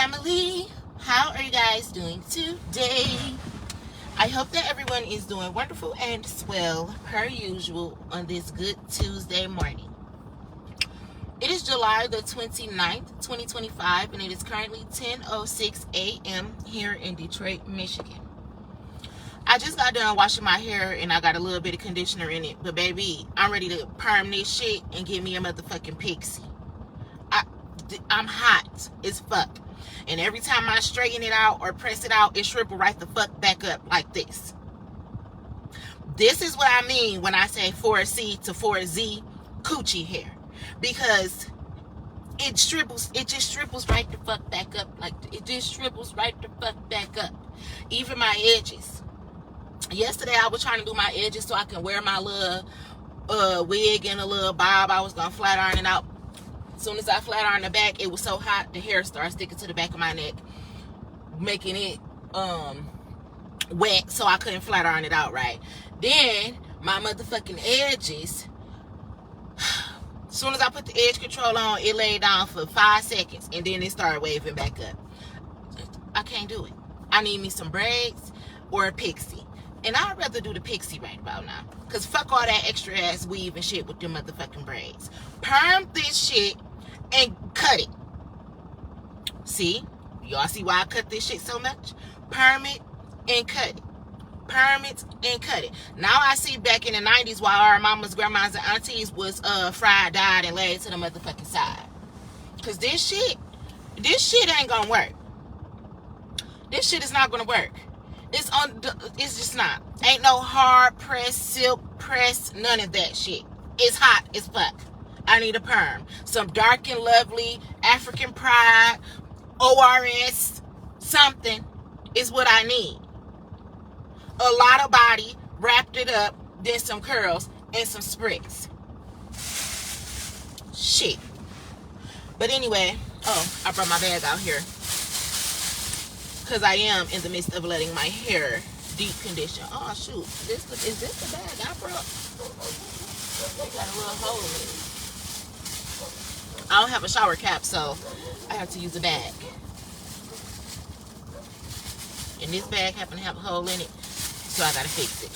family. How are you guys doing today? I hope that everyone is doing wonderful and swell per usual on this good Tuesday morning. It is July the 29th, 2025, and it is currently 10:06 a.m. here in Detroit, Michigan. I just got done washing my hair and I got a little bit of conditioner in it, but baby, I'm ready to perm this shit and give me a motherfucking pixie. I'm hot as fuck. And every time I straighten it out or press it out, it shrivel right the fuck back up like this. This is what I mean when I say 4C to 4Z coochie hair. Because it just shrivels right the fuck back up. Like, it just shrivels right the fuck back up. Even my edges. Yesterday I was trying to do my edges so I can wear my little wig and a little bob. I was gonna flat iron it out. As soon as I flat ironed the back, it was so hot the hair started sticking to the back of my neck, making it wet, so I couldn't flat iron it out right. Then my motherfucking edges, as soon as I put the edge control on, it laid down for 5 seconds and then it started waving back up. I can't do it. I need me some braids or a pixie. And I'd rather do the pixie right about now. Because fuck all that extra ass weave and shit with them motherfucking braids. Perm this shit and cut it. See? Y'all see why I cut this shit so much? Perm it and cut it. Perm it and cut it. Now I see back in the 90s while our mamas, grandmas, and aunties was fried, dyed, and laid to the motherfucking side. Because this shit ain't gonna work. This shit is not gonna work. It's just not. Ain't no hard press, silk press, none of that shit. It's hot as fuck. I need a perm. Some dark and lovely African pride, ORS, something is what I need. A lot of body, wrapped it up, then some curls and some sprigs. Shit. But anyway, I brought my bag out here. Because I am in the midst of letting my hair deep condition. Oh shoot, is this the bag I brought? It got a little hole in it. I don't have a shower cap, so I have to use a bag. And this bag happened to have a hole in it, so I gotta fix it.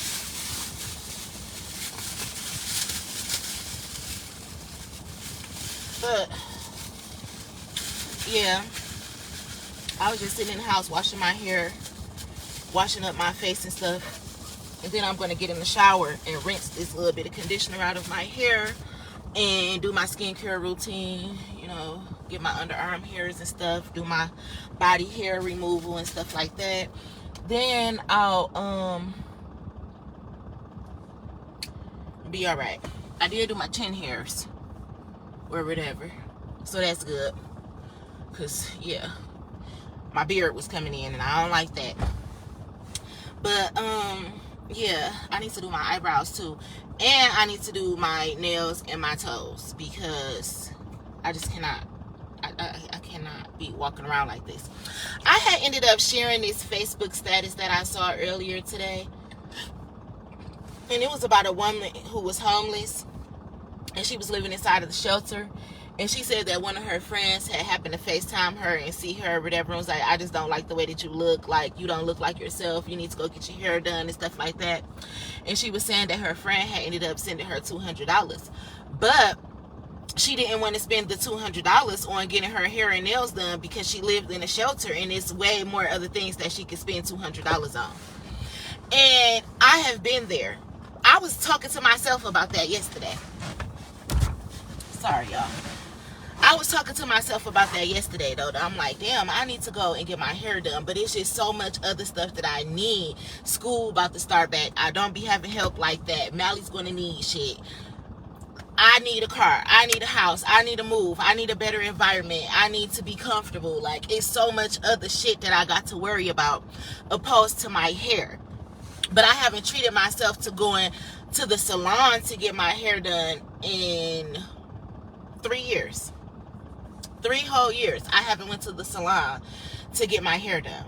But yeah, I was just sitting in the house washing my hair, washing up my face and stuff. And then I'm going to get in the shower and rinse this little bit of conditioner out of my hair and do my skincare routine, you know, get my underarm hairs and stuff, do my body hair removal and stuff like that. Then I'll be all right. I did do my chin hairs or whatever, so that's good. Because, yeah, my beard was coming in and I don't like that. But yeah, I need to do my eyebrows too, and I need to do my nails and my toes, because I just cannot I cannot be walking around like this. I had ended up sharing this Facebook status that I saw earlier today, and it was about a woman who was homeless and she was living inside of the shelter. And she said that one of her friends had happened to FaceTime her and see her or whatever, and was like, I just don't like the way that you look. Like, you don't look like yourself. You need to go get your hair done and stuff like that. And she was saying that her friend had ended up sending her $200. But she didn't want to spend the $200 on getting her hair and nails done because she lived in a shelter, and it's way more other things that she could spend $200 on. And I have been there. I was talking to myself about that yesterday. Sorry, y'all. I was talking to myself about that yesterday, though. I'm like, damn, I need to go and get my hair done. But it's just so much other stuff that I need. School about to start back. I don't be having help like that. Mally's going to need shit. I need a car. I need a house. I need to move. I need a better environment. I need to be comfortable. Like, it's so much other shit that I got to worry about opposed to my hair. But I haven't treated myself to going to the salon to get my hair done in 3 years. 3 whole years I haven't went to the salon to get my hair done.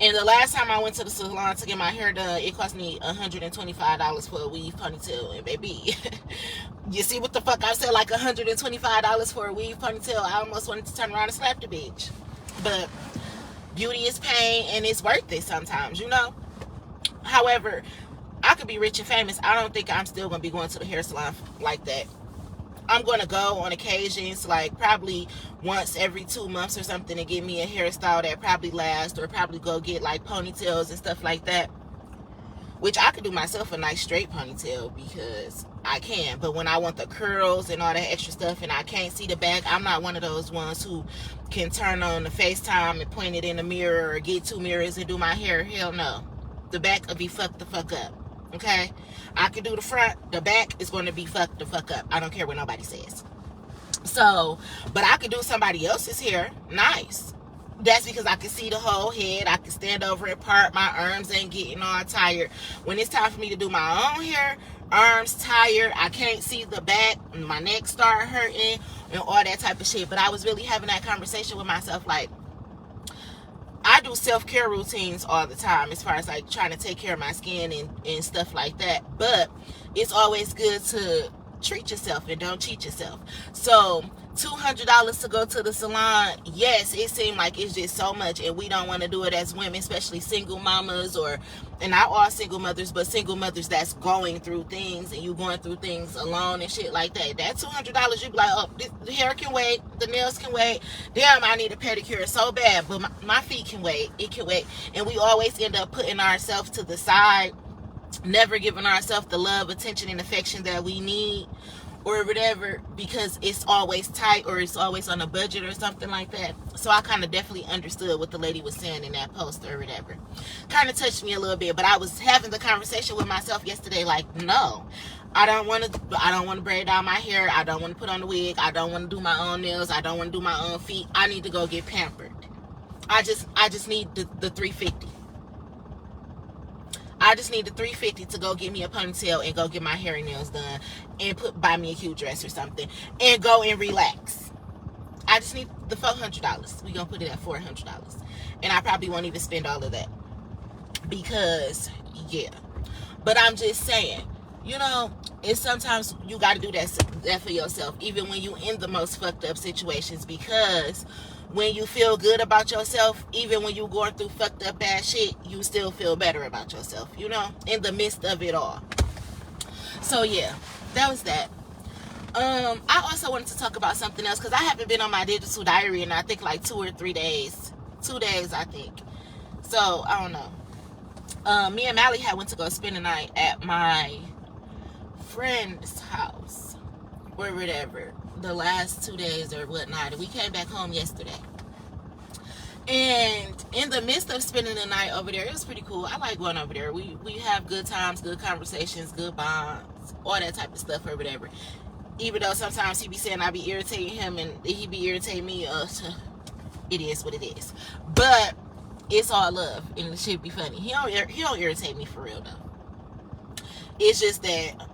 And the last time I went to the salon to get my hair done, it cost me $125 for a weave, ponytail, and baby, you see what the fuck I said? Like $125 for a weave, ponytail. I almost wanted to turn around and slap the bitch. But beauty is pain, and it's worth it sometimes, you know. However, I could be rich and famous. I don't think I'm still going to be going to the hair salon like that. I'm going to go on occasions, like probably once every 2 months or something, to get me a hairstyle that probably lasts, or probably go get like ponytails and stuff like that, which I could do myself a nice straight ponytail because I can. But when I want the curls and all that extra stuff and I can't see the back, I'm not one of those ones who can turn on the FaceTime and point it in the mirror or get 2 mirrors and do my hair. Hell no. The back will be fucked the fuck up. Okay? I can do the front. The back is going to be fucked the fuck up. I don't care what nobody says. So, but I could do somebody else's hair. Nice. That's because I can see the whole head. I can stand over it, part. My arms ain't getting all tired. When it's time for me to do my own hair, arms tired. I can't see the back. My neck start hurting and all that type of shit. But I was really having that conversation with myself, like, I do self-care routines all the time as far as like trying to take care of my skin and stuff like that. But it's always good to treat yourself and don't cheat yourself. So $200 to go to the salon, yes, it seemed like it's just so much, and we don't want to do it as women, especially single mamas, and not all single mothers, but single mothers that's going through things, and you going through things alone and shit like that. That $200, you be like, oh, the hair can wait, the nails can wait, damn, I need a pedicure so bad, but my feet can wait, it can wait. And we always end up putting ourselves to the side, never giving ourselves the love, attention, and affection that we need, or whatever, because it's always tight or it's always on a budget or something like that. So I kind of definitely understood what the lady was saying in that post or whatever. Kind of touched me a little bit, but I was having the conversation with myself yesterday, like, no, I don't want to braid out my hair. I don't want to put on the wig. I don't want to do my own nails. I don't want to do my own feet. I need to go get pampered. I just need the $350. I just need the $350 to go get me a ponytail and go get my hair and nails done and buy me a cute dress or something and go and relax. I just need the $400. We gonna put it at $400, and I probably won't even spend all of that because, yeah. But I'm just saying, you know, it's sometimes you got to do that for yourself, even when you in the most fucked up situations, because when you feel good about yourself, even when you're going through fucked up bad shit, you still feel better about yourself, you know, in the midst of it all. So yeah, that was that. I also wanted to talk about something else, because I haven't been on my digital diary in I think like 2 or 3 days. 2 days, I think. So I don't know. Me and Mally had went to go spend the night at my friend's house or whatever the last 2 days or whatnot, and we came back home yesterday. And in the midst of spending the night over there, it was pretty cool. I like going over there. We have good times, good conversations, good bonds, all that type of stuff or whatever. Even though sometimes he be saying I be irritating him and he be irritating me, it is what it is. But it's all love, and it should be funny. He don't irritate me for real though. It's just that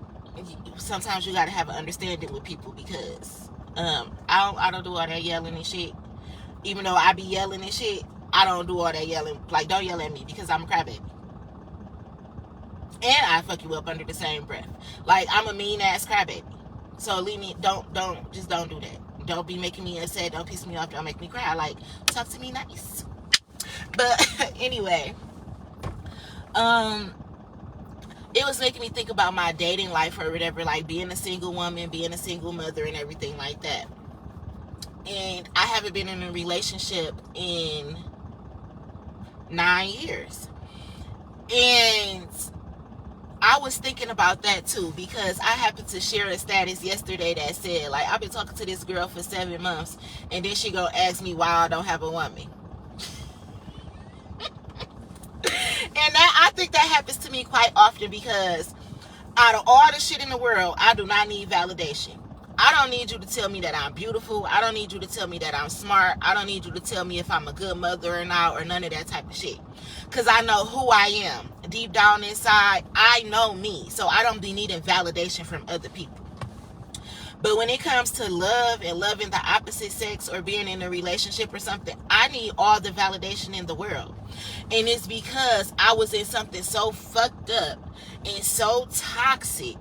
sometimes you gotta have an understanding with people, because I don't do all that yelling and shit. Even though I be yelling and shit, I don't do all that yelling. Like, don't yell at me because I'm a crybaby. And I fuck you up under the same breath. Like, I'm a mean ass crybaby. So leave me, don't do that. Don't be making me upset. Don't piss me off. Don't make me cry. Like, talk to me nice. But anyway, it was making me think about my dating life or whatever, like being a single woman, being a single mother, and everything like that. And I haven't been in a relationship in 9 years. And I was thinking about that too, because I happened to share a status yesterday that said, like, I've been talking to this girl for 7 months, and then she gonna ask me why I don't have a woman. And I think that happens to me quite often, because out of all the shit in the world, I do not need validation. I don't need you to tell me that I'm beautiful. I don't need you to tell me that I'm smart. I don't need you to tell me if I'm a good mother or not, or none of that type of shit. Because I know who I am. Deep down inside, I know me. So I don't be needing validation from other people. But when it comes to love and loving the opposite sex or being in a relationship or something, I need all the validation in the world. And it's because I was in something so fucked up and so toxic.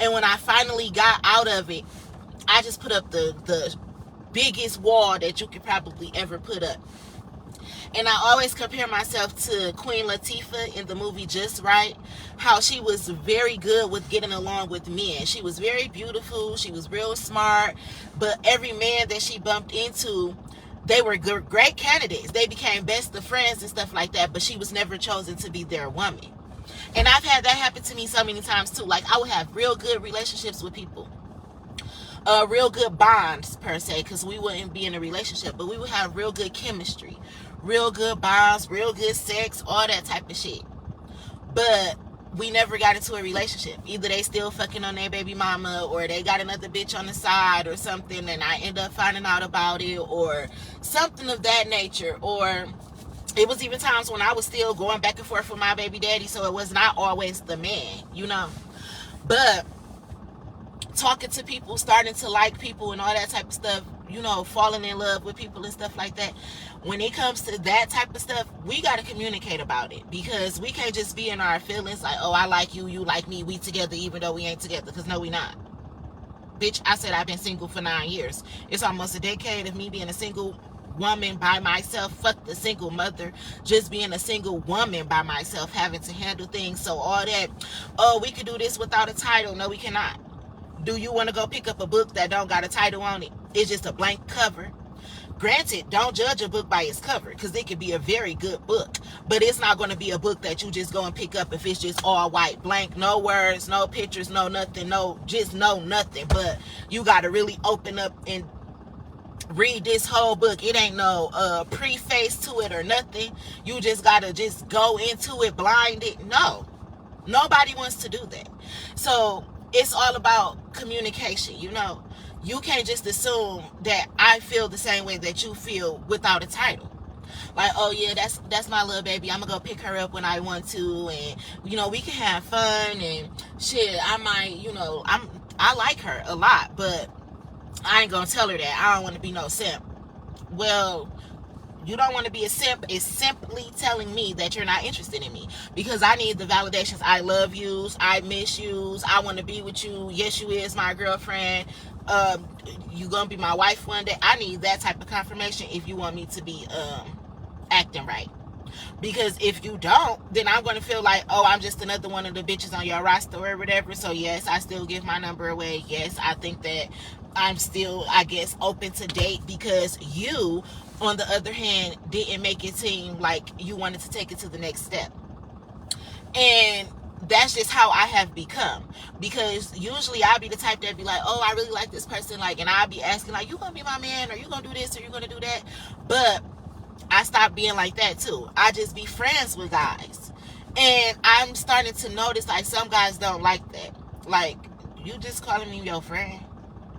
And when I finally got out of it, I just put up the biggest wall that you could probably ever put up. And I always compare myself to Queen Latifah in the movie Just Right, how she was very good with getting along with men. She was very beautiful, she was real smart, but every man that she bumped into, they were great candidates. They became best of friends and stuff like that, but she was never chosen to be their woman. And I've had that happen to me so many times too. Like, I would have real good relationships with people, real good bonds per se, because we wouldn't be in a relationship, but we would have real good chemistry, real good bonds, real good sex, all that type of shit. But we never got into a relationship. Either they still fucking on their baby mama, or they got another bitch on the side or something, and I end up finding out about it, or something of that nature. Or it was even times when I was still going back and forth with my baby daddy, so it was not always the man, you know. But talking to people, starting to like people and all that type of stuff, you know, falling in love with people and stuff like that, when it comes to that type of stuff, we got to communicate about it, because we can't just be in our feelings like, oh, I like you, you like me, we together even though we ain't together, because no, we not. Bitch, I said I've been single for 9 years. It's almost a decade of me being a single woman by myself. Fuck the single mother, just being a single woman by myself, having to handle things. So all that, oh, we could do this without a title. No, we cannot. Do you want to go pick up a book that don't got a title on it? It's just a blank cover. Granted, don't judge a book by its cover, because it could be a very good book, but it's not going to be a book that you just go and pick up if it's just all white, blank, no words, no pictures, no nothing, no nothing. But you got to really open up and read this whole book. It ain't no preface to it or nothing. You just got to just go into it blinded. No, nobody wants to do that. So it's all about communication, you know. You can't just assume that I feel the same way that you feel without a title. Like, oh yeah, that's my little baby, I'm gonna go pick her up when I want to, and you know, we can have fun and shit. I might, you know, I like her a lot, but I ain't gonna tell her that. I don't want to be no simp. Well, you don't want to be a simp is simply telling me that you're not interested in me, because I need the validations. I love yous, I miss yous, I want to be with you, yes you is my girlfriend, you gonna be my wife one day. I need that type of confirmation if you want me to be acting right. Because if you don't, then I'm going to feel like, oh, I'm just another one of the bitches on your roster or whatever. So yes, I still give my number away. Yes, I think that I'm still, I guess, open to date, because you, on the other hand, didn't make it seem like you wanted to take it to the next step. And that's just how I have become, because usually I'll be the type that be like, oh, I really like this person, like, and I'll be asking like, you gonna be my man, or you gonna do this, or you gonna do that. But I stopped being like that too. I just be friends with guys, and I'm starting to notice like some guys don't like that. Like, you just calling me your friend?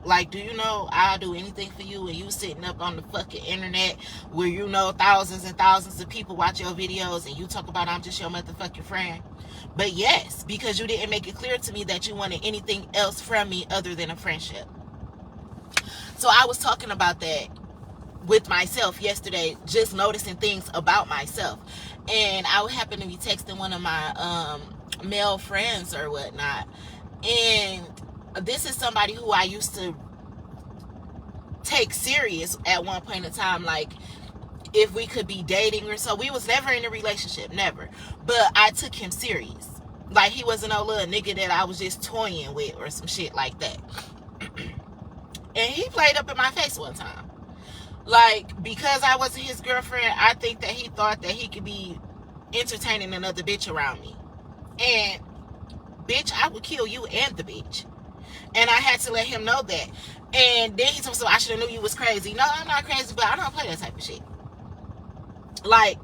Like, do you know I'll do anything for you, and you sitting up on the fucking internet where you know thousands and thousands of people watch your videos, and you talk about I'm just your motherfucking friend? But yes, because you didn't make it clear to me that you wanted anything else from me other than a friendship. So I was talking about that with myself yesterday, just noticing things about myself. And I would happen to be texting one of my male friends or whatnot, and this is somebody who I used to take serious at one point in time, like if we could be dating or so. We was never in a relationship, never, but I took him serious. Like, he wasn't no little nigga that I was just toying with or some shit like that. And he played up in my face one time, like, because I wasn't his girlfriend, I think that he thought that he could be entertaining another bitch around me. And bitch, I would kill you and the bitch. And I had to let him know that. And then he told me, so I should have knew you was crazy. No, I'm not crazy, but I don't play that type of shit. Like,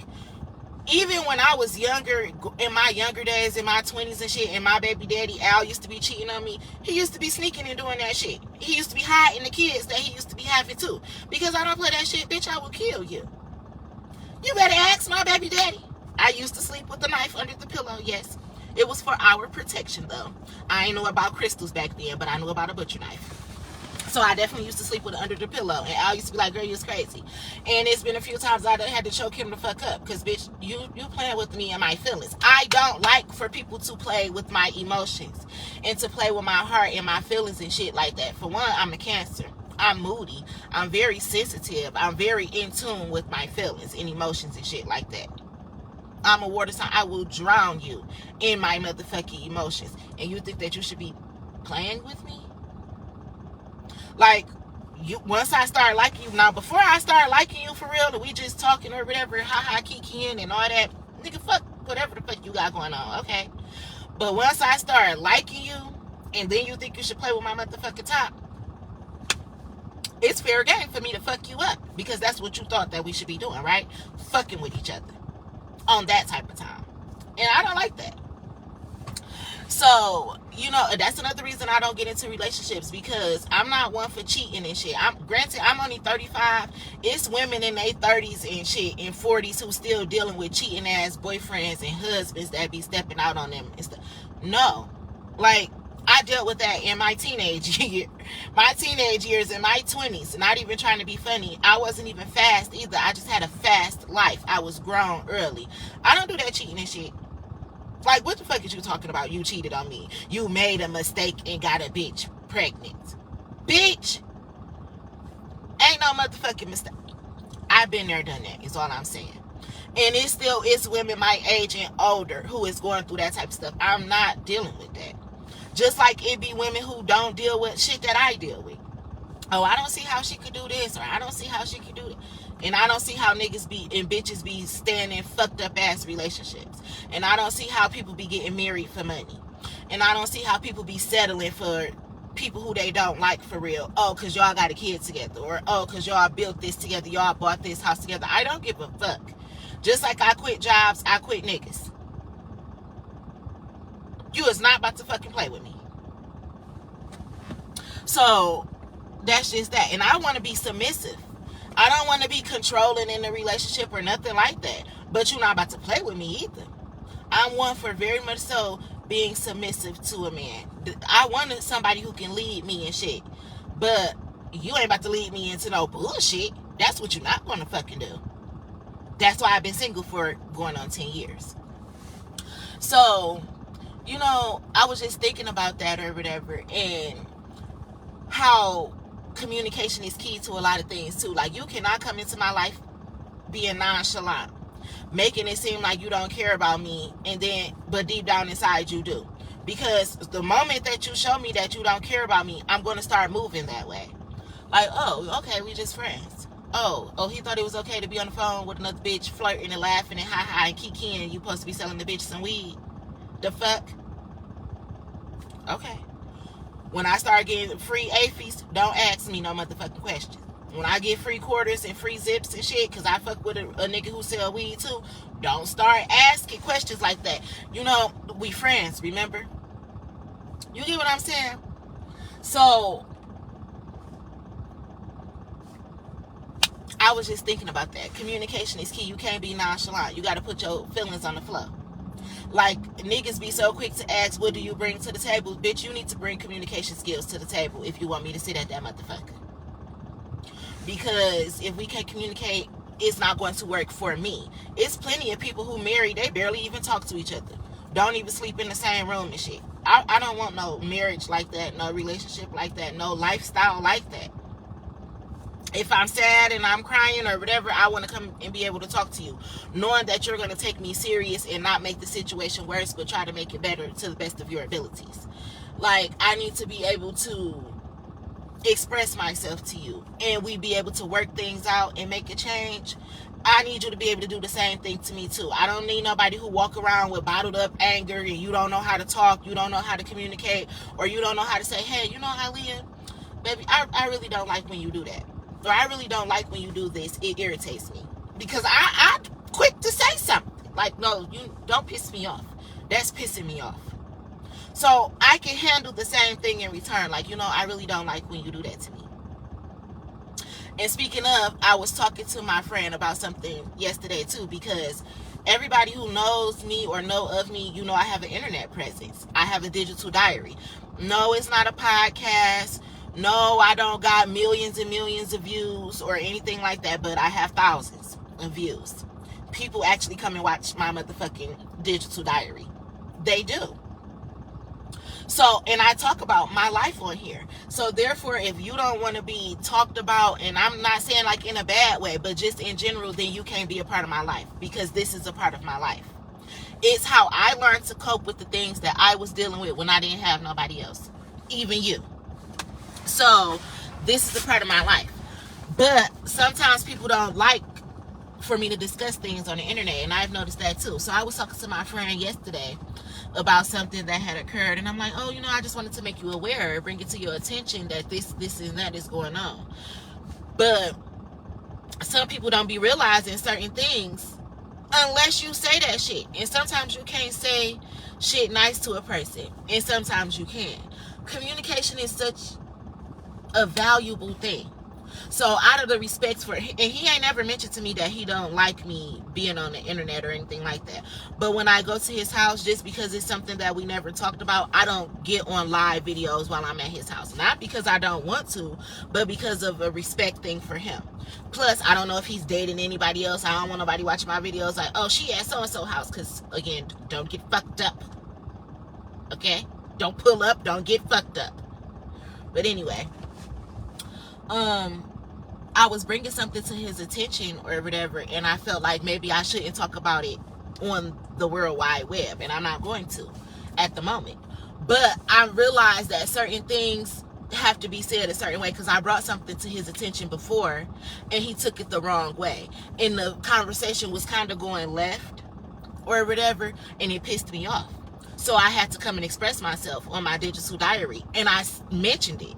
even when I was younger, in my younger days, in my 20s and shit, and my baby daddy Al used to be cheating on me, he used to be sneaking and doing that shit. He used to be hiding the kids that he used to be having too. Because I don't play that shit, bitch, I will kill you. You better ask my baby daddy. I used to sleep with a knife under the pillow, yes. It was for our protection, though. I ain't know about crystals back then, but I knew about a butcher knife. So I definitely used to sleep with it under the pillow. And Al used to be like, girl, you're crazy. And it's been a few times I had to choke him the fuck up. Because, bitch, you playing with me and my feelings. I don't like for people to play with my emotions and to play with my heart and my feelings and shit like that. For one, I'm a Cancer. I'm moody. I'm very sensitive. I'm very in tune with my feelings and emotions and shit like that. I'm a water sign. I will drown you in my motherfucking emotions. And you think that you should be playing with me? Like, you, once I start liking you, now before I start liking you for real, we just talking or whatever, ha kikiing and all that, nigga, fuck whatever the fuck you got going on, okay? But once I start liking you, and then you think you should play with my motherfucking top, it's fair game for me to fuck you up, because that's what you thought that we should be doing, right? Fucking with each other on that type of time. And I don't like that. So, you know, that's another reason I don't get into relationships, because I'm not one for cheating and shit. Granted, I'm only 35. It's women in their 30s and shit, and 40s who still dealing with cheating ass boyfriends and husbands that be stepping out on them and stuff. No. Like, I dealt with that in my teenage years, in my 20s. Not even trying to be funny. I wasn't even fast either. I just had a fast life. I was grown early. I don't do that cheating and shit. Like, what the fuck is you talking about? You cheated on me. You made a mistake and got a bitch pregnant. Bitch! Ain't no motherfucking mistake. I've been there, done that, is all I'm saying. And it's women my age and older who is going through that type of stuff. I'm not dealing with that. Just like it be women who don't deal with shit that I deal with. Oh, I don't see how she could do this, or I don't see how she could do that. And I don't see how niggas be and bitches be staying in fucked up ass relationships. And I don't see how people be getting married for money. And I don't see how people be settling for people who they don't like for real. Oh, because y'all got a kid together. Or, oh, because y'all built this together. Y'all bought this house together. I don't give a fuck. Just like I quit jobs, I quit niggas. You is not about to fucking play with me. So, that's just that. And I want to be submissive. I don't want to be controlling in a relationship or nothing like that. But you're not about to play with me either. I'm one for very much so being submissive to a man. I wanted somebody who can lead me and shit. But you ain't about to lead me into no bullshit. That's what you're not going to fucking do. That's why I've been single for going on 10 years. So, you know, I was just thinking about that or whatever, and how communication is key to a lot of things too. Like, you cannot come into my life being nonchalant, making it seem like you don't care about me, but deep down inside you do. Because the moment that you show me that you don't care about me, I'm going to start moving that way. Like, oh, okay, we just friends. Oh, he thought it was okay to be on the phone with another bitch, flirting and laughing and ha and kikiing, and you supposed to be selling the bitch some weed. The fuck? Okay. When I start getting free AFIs, don't ask me no motherfucking questions. When I get free quarters and free zips and shit, because I fuck with a nigga who sell weed too, don't start asking questions like that. You know, we friends, remember? You get what I'm saying? So, I was just thinking about that. Communication is key. You can't be nonchalant. You got to put your feelings on the floor. Like, niggas be so quick to ask, what do you bring to the table? Bitch, you need to bring communication skills to the table if you want me to sit at that motherfucker. Because if we can't communicate, it's not going to work for me. It's plenty of people who marry, they barely even talk to each other. Don't even sleep in the same room and shit. I don't want no marriage like that, no relationship like that, no lifestyle like that. If I'm sad and I'm crying or whatever, I want to come and be able to talk to you, knowing that you're going to take me serious and not make the situation worse, but try to make it better to the best of your abilities. Like, I need to be able to express myself to you, and we be able to work things out and make a change. I need you to be able to do the same thing to me too. I don't need nobody who walk around with bottled up anger and you don't know how to talk, you don't know how to communicate, or you don't know how to say, hey, you know, Aaliyah, baby, I really don't like when you do that. Or I really don't like when you do this. It irritates me. Because I'm quick to say something. Like, no, you don't piss me off. That's pissing me off. So I can handle the same thing in return. Like, you know, I really don't like when you do that to me. And speaking of, I was talking to my friend about something yesterday too, because everybody who knows me or know of me, you know, I have an internet presence. I have a digital diary. No, it's not a podcast. No, I don't got millions and millions of views or anything like that, but I have thousands of views. People actually come and watch my motherfucking digital diary. They do. So, and I talk about my life on here. So therefore, if you don't want to be talked about, and I'm not saying like in a bad way, but just in general, then you can't be a part of my life, because this is a part of my life. It's how I learned to cope with the things that I was dealing with when I didn't have nobody else, even you. So this is a part of my life. But sometimes people don't like for me to discuss things on the internet, and I've noticed that too. So I was talking to my friend yesterday about something that had occurred, and I'm like, oh, I just wanted to make you aware, bring it to your attention that this and that is going on. But some people don't be realizing certain things unless you say that shit. And sometimes you can't say shit nice to a person, and sometimes you can. Communication is such a valuable thing. So out of the respect for, and he ain't never mentioned to me that he don't like me being on the internet or anything like that. But when I go to his house, just because it's something that we never talked about, I don't get on live videos while I'm at his house. Not because I don't want to, but because of a respect thing for him. Plus, I don't know if he's dating anybody else. I don't want nobody watching my videos like, oh, she at so-and-so house. Because, again, don't get fucked up. Okay? Don't pull up. Don't get fucked up. But anyway, I was bringing something to his attention or whatever, and I felt like maybe I shouldn't talk about it on the World Wide Web, and I'm not going to at the moment. But I realized that certain things have to be said a certain way, because I brought something to his attention before and he took it the wrong way, and the conversation was kind of going left or whatever, and it pissed me off. So I had to come and express myself on my digital diary, and I mentioned it.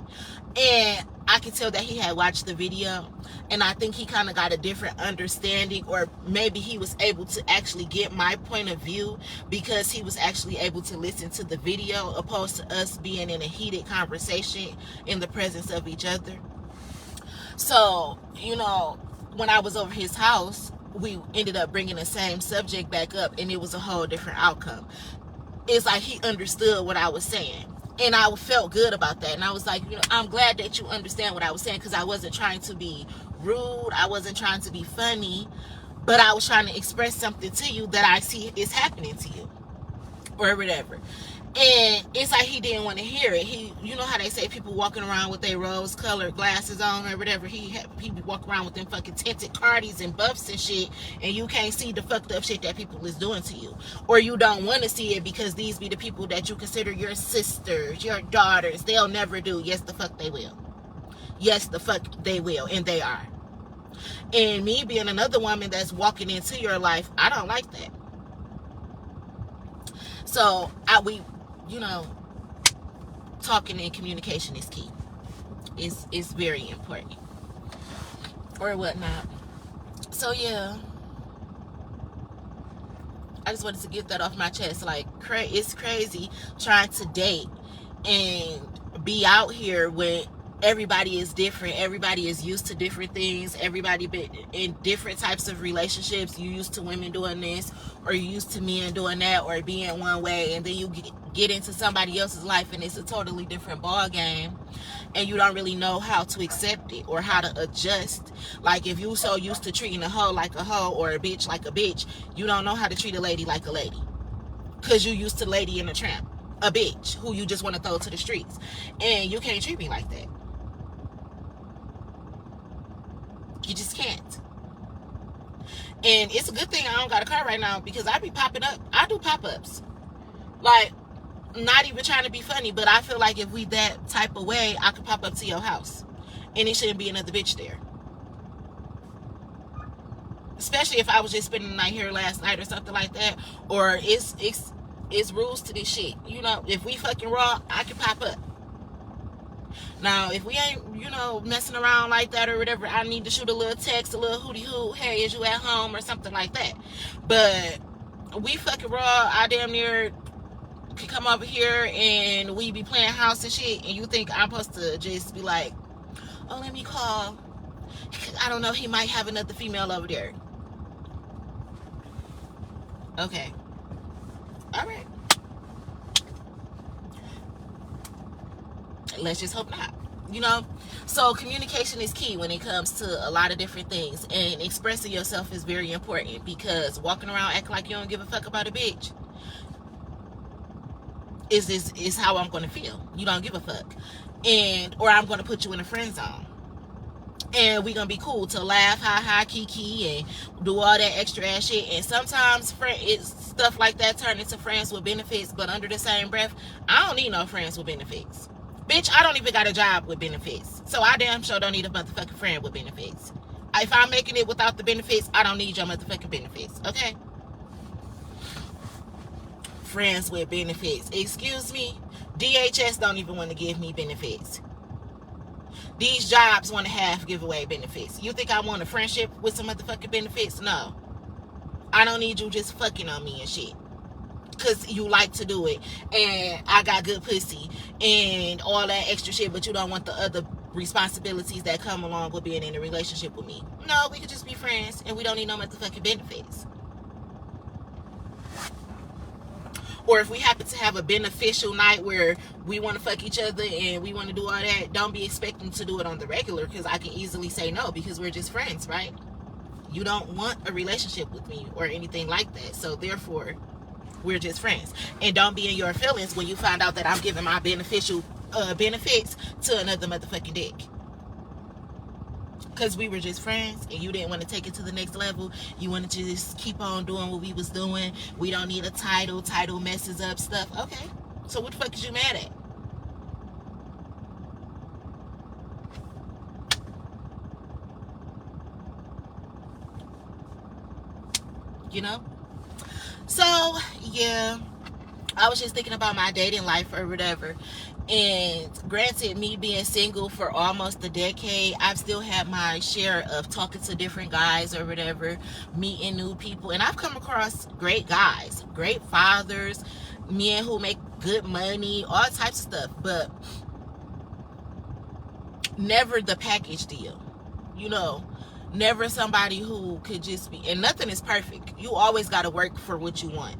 And I could tell that he had watched the video, and I think he kind of got a different understanding, or maybe he was able to actually get my point of view because he was actually able to listen to the video, opposed to us being in a heated conversation in the presence of each other. So, when I was over his house, we ended up bringing the same subject back up, and it was a whole different outcome. It's like he understood what I was saying. And I felt good about that. And I was like, I'm glad that you understand what I was saying, because I wasn't trying to be rude. I wasn't trying to be funny. But I was trying to express something to you that I see is happening to you. Or whatever. And it's like he didn't want to hear it. You know how they say people walking around with their rose-colored glasses on or whatever. He be walking around with them fucking tinted Cardis and buffs and shit, and you can't see the fucked up shit that people is doing to you. Or you don't want to see it because these be the people that you consider your sisters, your daughters. They'll never do. Yes, the fuck they will. Yes, the fuck they will, and they are. And me being another woman that's walking into your life, I don't like that. So, talking and communication is key. It's very important. Or whatnot. So, yeah. I just wanted to get that off my chest. Like, it's crazy trying to date and be out here when everybody is different. Everybody is used to different things. Everybody been in different types of relationships. You used to women doing this, or you used to men doing that, or being one way, and then you get into somebody else's life and it's a totally different ball game, and you don't really know how to accept it or how to adjust. Like, if you so used to treating a hoe like a hoe or a bitch like a bitch, you don't know how to treat a lady like a lady, because you used to Lady and a Tramp, a bitch who you just want to throw to the streets, and you can't treat me like that. You just can't. And it's a good thing I don't got a car right now, because I be popping up. I do pop-ups. Like, not even trying to be funny, but I feel like if we that type of way, I could pop up to your house. And it shouldn't be another bitch there. Especially if I was just spending the night here last night or something like that. Or it's rules to this shit. If we fucking raw, I can pop up. Now, if we ain't, messing around like that or whatever, I need to shoot a little text, a little hootie hoo, hey, is you at home, or something like that. But we fucking raw, I damn near can come over here and we be playing house and shit, and you think I'm supposed to just be like, oh, let me call. I don't know, he might have another female over there. Okay. All right. Let's just hope not. So communication is key when it comes to a lot of different things, and expressing yourself is very important, because walking around acting like you don't give a fuck about a bitch, is how I'm going to feel. You don't give a fuck. Or I'm going to put you in a friend zone. And we gonna be cool to laugh, ha, kiki, and do all that extra ass shit. And sometimes it's stuff like that turn into friends with benefits. But under the same breath, I don't need no friends with benefits. Bitch, I don't even got a job with benefits. So I damn sure don't need a motherfucking friend with benefits. If I'm making it without the benefits, I don't need your motherfucking benefits. Okay? Friends with benefits. Excuse me? DHS don't even want to give me benefits. These jobs want to have giveaway benefits. You think I want a friendship with some motherfucking benefits? No. I don't need you just fucking on me and shit. Because you like to do it. And I got good pussy. And all that extra shit. But you don't want the other responsibilities that come along with being in a relationship with me. No, we could just be friends. And we don't need no motherfucking benefits. Or if we happen to have a beneficial night where we want to fuck each other and we want to do all that, don't be expecting to do it on the regular, because I can easily say no because we're just friends, right? You don't want a relationship with me or anything like that. So therefore, we're just friends. And don't be in your feelings when you find out that I'm giving my beneficial benefits to another motherfucking dick. Because we were just friends and you didn't want to take it to the next level. You wanted to just keep on doing what we was doing. We don't need a title. Title messes up stuff. Okay. So what the fuck is you mad at? You know? So, yeah. I was just thinking about my dating life or whatever. And granted, me being single for almost a decade, I've still had my share of talking to different guys or whatever, meeting new people. And I've come across great guys, great fathers, men who make good money, all types of stuff. But never the package deal, you know. Never somebody who could just be, and nothing is perfect. You always got to work for what you want.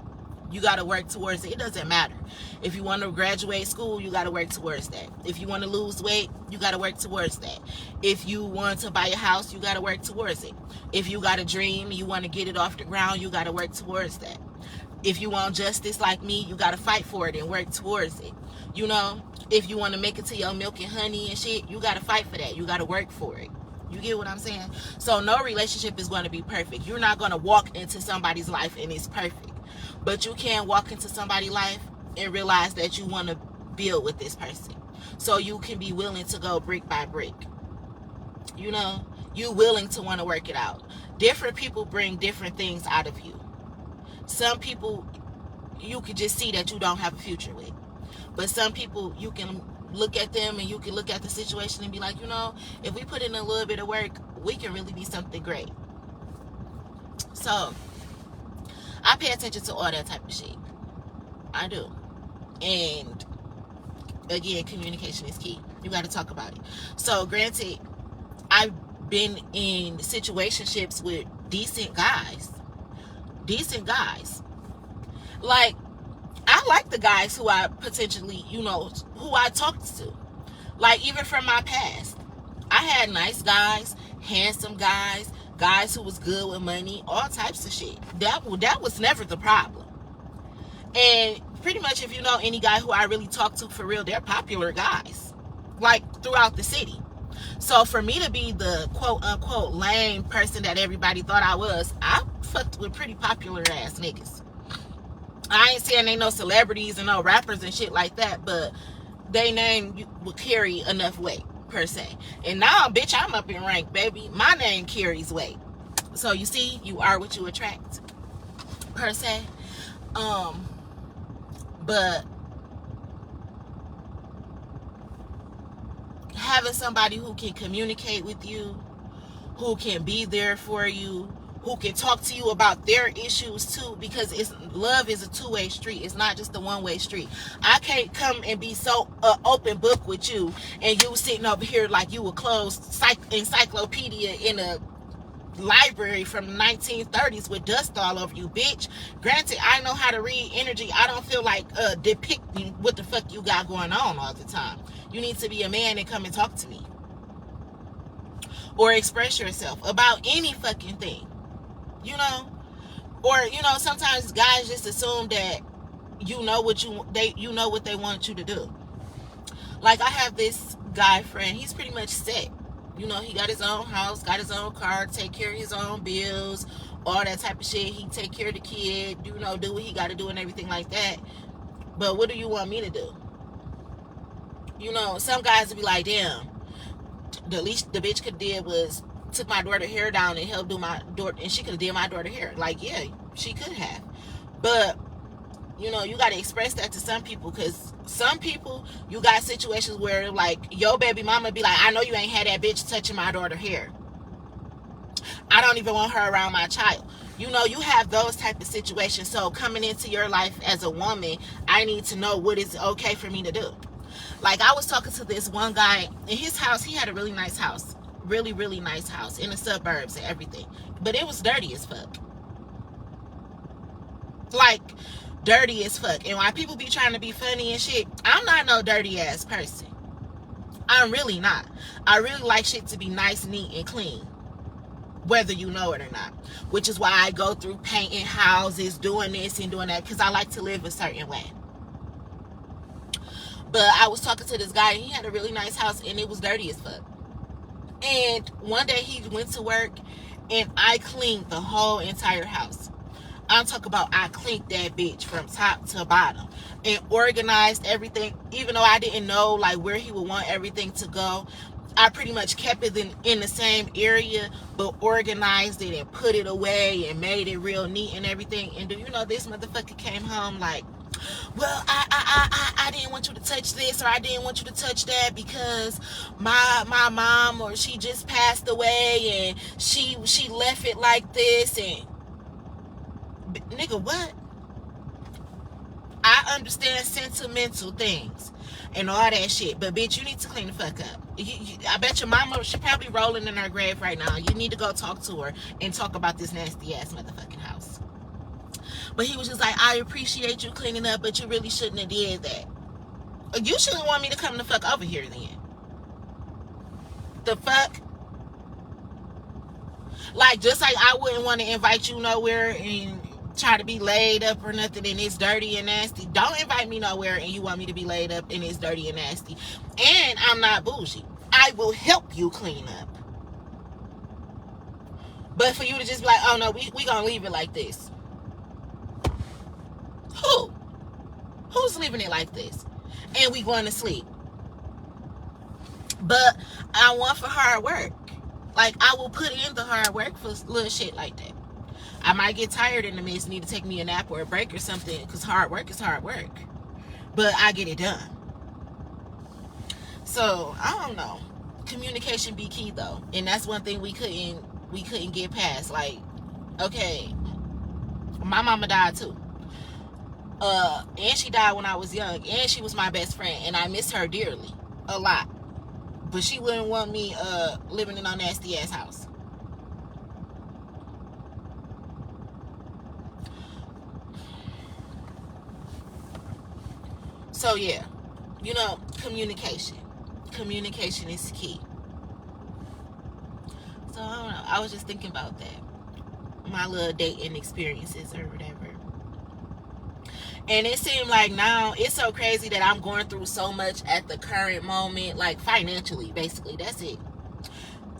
You got to work towards it. It doesn't matter. If you want to graduate school, you got to work towards that. If you want to lose weight, you got to work towards that. If you want to buy a house, you got to work towards it. If you got a dream, you want to get it off the ground, you got to work towards that. If you want justice like me, you got to fight for it and work towards it. You know, if you want to make it to your milk and honey and shit, you got to fight for that. You got to work for it. You get what I'm saying? So no relationship is going to be perfect. You're not going to walk into somebody's life and it's perfect. But you can walk into somebody's life and realize that you want to build with this person. So you can be willing to go brick by brick. You know, you willing to want to work it out. Different people bring different things out of you. Some people you can just see that you don't have a future with. But some people you can look at them and you can look at the situation and be like, you know, if we put in a little bit of work, we can really be something great. So I pay attention to all that type of shit. I do. And again, communication is key. You got to talk about it. So granted, I've been in situationships with decent guys. Like, I like the guys who I potentially, you know, who I talked to. Like, even from my past, I had nice guys, handsome guys, guys who was good with money, all types of shit. That was never the problem. And pretty much if you know any guy who I really talk to for real, they're popular guys, like throughout the city. So for me to be the quote unquote lame person that everybody thought I was, I fucked with pretty popular ass niggas. I ain't saying they no celebrities and no rappers and shit like that, but they name will carry enough weight per se. And now, bitch, I'm up in rank, baby. My name carries weight. So you see, you are what you attract per se. But having somebody who can communicate with you, who can be there for you, who can talk to you about their issues too, because love is a two-way street. It's not just a one-way street. I can't come and be so open book with you and you sitting over here like you a closed encyclopedia in a library from the 1930s with dust all over you, bitch. Granted, I know how to read energy. I don't feel like depicting what the fuck you got going on all the time. You need to be a man and come and talk to me. Or express yourself about any fucking thing. You know? Or, you know, sometimes guys just assume that you know what they want you to do. Like, I have this guy friend, he's pretty much set. You know, he got his own house, got his own car, take care of his own bills, all that type of shit. He take care of the kid, you know, do what he got to do and everything like that. But what do you want me to do? You know, some guys would be like, damn, the least the bitch could have did was took my daughter's hair down and helped do my daughter, and she could have did my daughter's hair. Like, yeah, she could have. But, you know, you got to express that to some people, because some people, you got situations where, like, your baby mama be like, I know you ain't had that bitch touching my daughter's hair. I don't even want her around my child. You know, you have those type of situations. So coming into your life as a woman, I need to know what is okay for me to do. Like, I was talking to this one guy in his house. He had a really nice house. Really, really nice house in the suburbs and everything. But it was dirty as fuck. Like, dirty as fuck. And why people be trying to be funny and shit, I'm not no dirty ass person. I'm really not. I really like shit to be nice, neat, and clean, whether you know it or not. Which is why I go through painting houses, doing this and doing that, because I like to live a certain way. But I was talking to this guy, and he had a really nice house, and it was dirty as fuck. And one day he went to work, and I cleaned the whole entire house. I'm talking about, I cleaned that bitch from top to bottom and organized everything. Even though I didn't know, like, where he would want everything to go, I pretty much kept it in the same area, but organized it and put it away and made it real neat and everything. And do you know, this motherfucker came home like, well, I didn't want you to touch this, or I didn't want you to touch that, because my mom, or she just passed away and she left it like this. And nigga, what? I understand sentimental things and all that shit, but bitch, you need to clean the fuck up. I bet your mama, she probably rolling in her grave right now. You need to go talk to her and talk about this nasty ass motherfucking house. But he was just like, I appreciate you cleaning up, but you really shouldn't have did that. You shouldn't want me to come the fuck over here then. The fuck? Like, just like I wouldn't want to invite you nowhere and try to be laid up or nothing and it's dirty and nasty. Don't invite me nowhere and you want me to be laid up and it's dirty and nasty. And I'm not bougie. I will help you clean up. But for you to just be like, oh no, we gonna leave it like this. Who's leaving it like this? And we going to sleep. But I want for hard work. Like, I will put in the hard work for little shit like that. I might get tired in the midst, need to take me a nap or a break or something, because hard work is hard work. But I get it done. So, I don't know. Communication be key, though. And that's one thing we couldn't get past. Like, okay, my mama died too. And she died when I was young, and she was my best friend, and I miss her dearly, a lot. But she wouldn't want me living in a nasty ass house. So yeah, you know, communication is key. So I don't know, I was just thinking about that, my little dating experiences or whatever. And it seemed like now it's so crazy that I'm going through so much at the current moment, like financially, basically. That's it.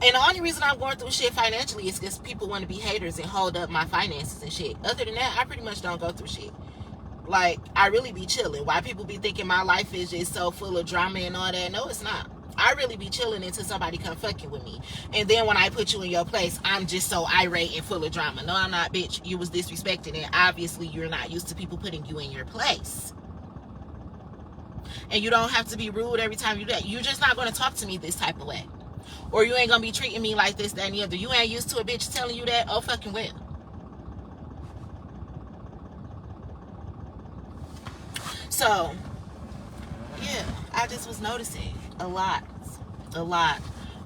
And the only reason I'm going through shit financially is because people want to be haters and hold up my finances and shit. Other than that, I pretty much don't go through shit. Like, I really be chilling. Why people be thinking my life is just so full of drama and all that? No, it's not. I really be chilling until somebody come fucking with me. And then when I put you in your place, I'm just so irate and full of drama. No, I'm not, bitch. You was disrespecting, and obviously you're not used to people putting you in your place. And you don't have to be rude every time you do that. You're just not going to talk to me this type of way. Or you ain't going to be treating me like this, that, and the other. You ain't used to a bitch telling you that? Oh, fucking well. So, yeah, I just was noticing a lot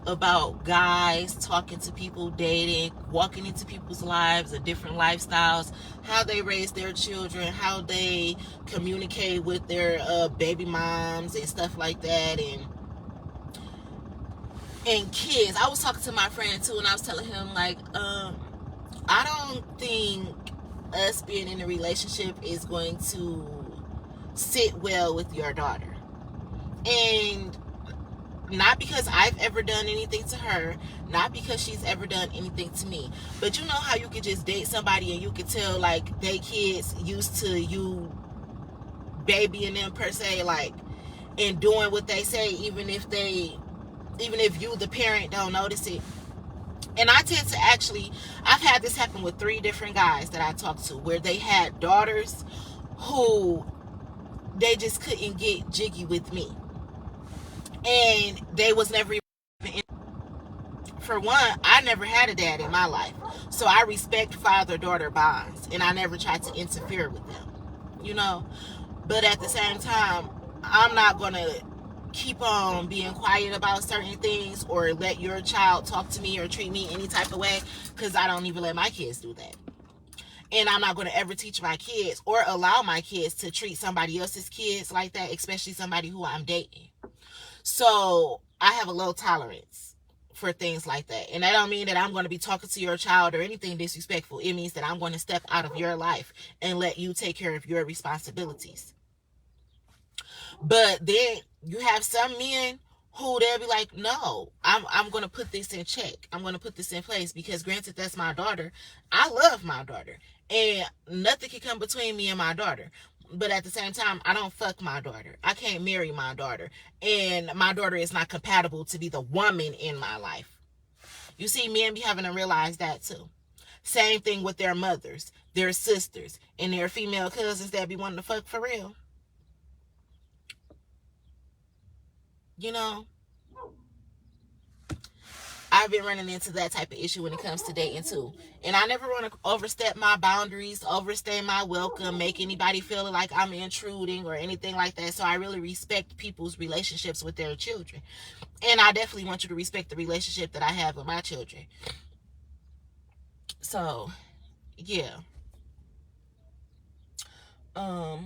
about guys talking to people, dating, walking into people's lives and different lifestyles, how they raise their children, how they communicate with their baby moms and stuff like that, and kids. I was talking to my friend too, and I was telling him, like, I don't think us being in a relationship is going to sit well with your daughter. And not because I've ever done anything to her, not because she's ever done anything to me, but you know how you could just date somebody and you could tell like they kids used to you babying them per se, like, and doing what they say, even if you the parent don't notice it. And I tend to actually, I've had this happen with 3 different guys that I talked to, where they had daughters who they just couldn't get jiggy with me, and they was never even, for one, I never had a dad in my life, so I respect father-daughter bonds, and I never tried to interfere with them, you know. But at the same time, I'm not gonna keep on being quiet about certain things or let your child talk to me or treat me any type of way, because I don't even let my kids do that. And I'm not going to ever teach my kids or allow my kids to treat somebody else's kids like that, especially somebody who I'm dating. So I have a low tolerance for things like that. And that don't mean that I'm going to be talking to your child or anything disrespectful. It means that I'm going to step out of your life and let you take care of your responsibilities. But then you have some men who they'll be like, no, I'm going to put this in check. I'm going to put this in place because granted, that's my daughter. I love my daughter and nothing can come between me and my daughter. But at the same time, I don't fuck my daughter. I can't marry my daughter. And my daughter is not compatible to be the woman in my life. You see, men be having to realize that too. Same thing with their mothers, their sisters, and their female cousins that be wanting to fuck for real. You know, I've been running into that type of issue when it comes to dating too. And I never want to overstep my boundaries, overstay my welcome, make anybody feel like I'm intruding or anything like that. So I really respect people's relationships with their children. And I definitely want you to respect the relationship that I have with my children. So, yeah. Oh,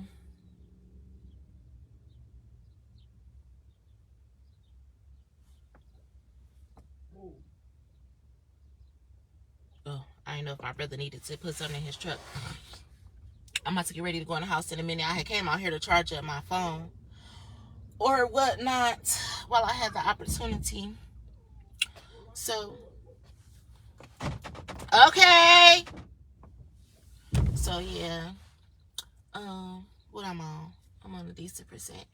I didn't know if my brother needed to put something in his truck. I'm about to get ready to go in the house in a minute. I had came out here to charge up my phone or whatnot while I had the opportunity. So, okay. So yeah. What I'm on? I'm on a decent percent.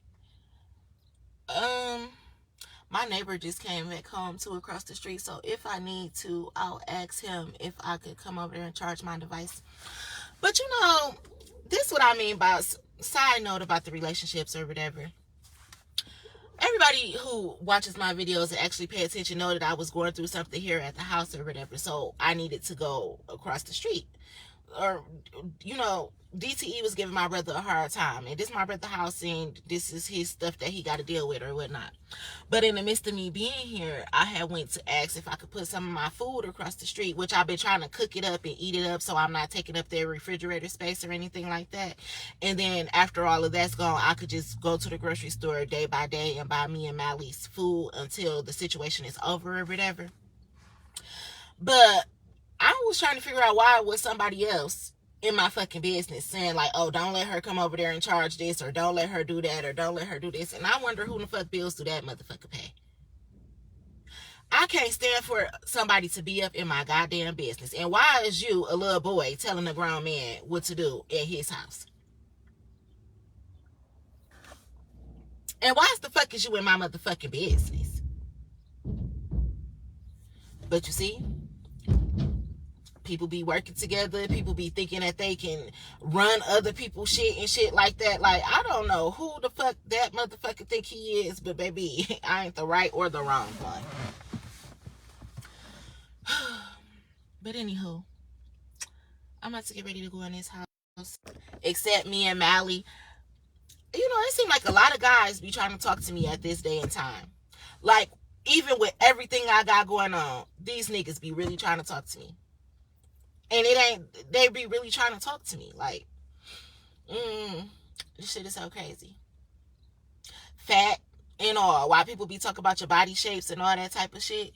My neighbor just came back home to across the street, so if I need to, I'll ask him if I could come over there and charge my device. But you know, this is what I mean by side note about the relationships or whatever. Everybody who watches my videos and actually pay attention know that I was going through something here at the house or whatever, so I needed to go across the street. Or, you know, DTE was giving my brother a hard time, and this is my brother's house, and this is his stuff that he got to deal with or whatnot. But in the midst of me being here, I had went to ask if I could put some of my food across the street, which I've been trying to cook it up and eat it up so I'm not taking up their refrigerator space or anything like that. And then after all of that's gone, I could just go to the grocery store day by day and buy me and Mally's food until the situation is over or whatever. But I was trying to figure out why it was somebody else in my fucking business saying like, oh, don't let her come over there and charge this, or don't let her do that, or don't let her do this. And I wonder who the fuck bills do that motherfucker pay. I can't stand for somebody to be up in my goddamn business. And why is you, a little boy, telling a grown man what to do at his house? And why the fuck is you in my motherfucking business? But you see, people be working together. People be thinking that they can run other people's shit and shit like that. Like, I don't know who the fuck that motherfucker think he is, but baby, I ain't the right or the wrong one. But anywho, I'm about to get ready to go in this house. Except me and Mally. You know, it seems like a lot of guys be trying to talk to me at this day and time. Like, even with everything I got going on, these niggas be really trying to talk to me. And they be really trying to talk to me. Like, this shit is so crazy. Fat and all. Why people be talking about your body shapes and all that type of shit.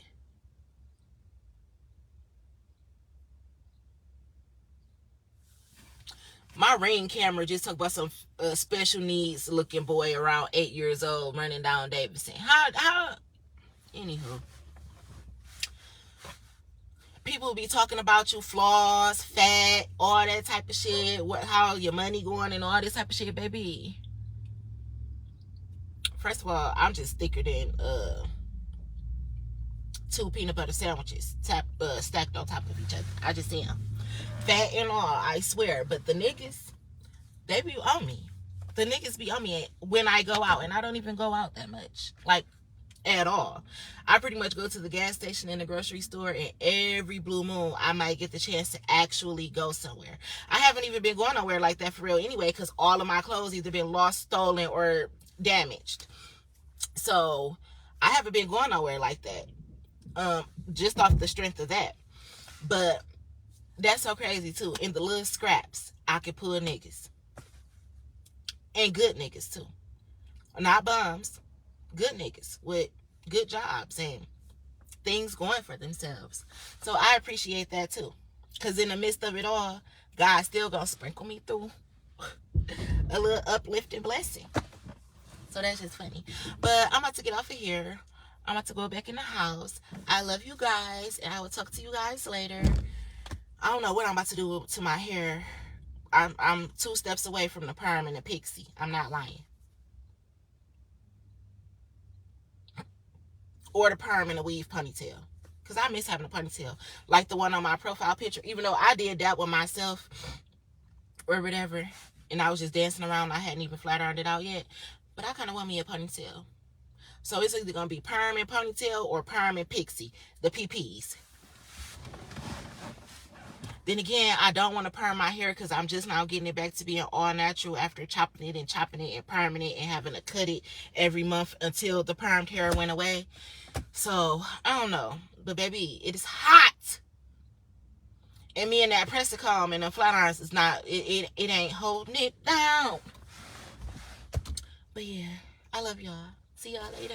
My Ring camera just talked about some special needs looking boy around 8 years old running down Davidson. Anywho. People be talking about you flaws, fat, all that type of shit. How your money going and all this type of shit, baby. First of all, I'm just thicker than 2 peanut butter sandwiches stacked on top of each other. I just am. Fat and all, I swear. But the niggas, they be on me. The niggas be on me when I go out. And I don't even go out that much. Like, at all. I pretty much go to the gas station and the grocery store, and every blue moon I might get the chance to actually go somewhere. I haven't even been going nowhere like that for real anyway, because all of my clothes either been lost, stolen, or damaged. So I haven't been going nowhere like that. Just off the strength of that. But that's so crazy too. In the little scraps, I can pull niggas. And good niggas too. Not bums. Good niggas with good jobs and things going for themselves. So I appreciate that too. Because in the midst of it all, God still gonna sprinkle me through a little uplifting blessing. So that's just funny. But I'm about to get off of here. I'm about to go back in the house. I love you guys, and I will talk to you guys later. I don't know what I'm about to do to my hair. I'm 2 steps away from the perm and the pixie. I'm not lying. Or the perm and a weave ponytail. Because I miss having a ponytail. Like the one on my profile picture. Even though I did that with myself. Or whatever. And I was just dancing around. I hadn't even flat ironed it out yet. But I kind of want me a ponytail. So it's either going to be perm and ponytail or perm and pixie. The PPs. Then again, I don't want to perm my hair because I'm just now getting it back to being all natural after chopping it and perming it and having to cut it every month until the permed hair went away. So, I don't know. But baby, it is hot. And me and that Press-A-Comb and the flat irons is not, it ain't holding it down. But yeah, I love y'all. See y'all later.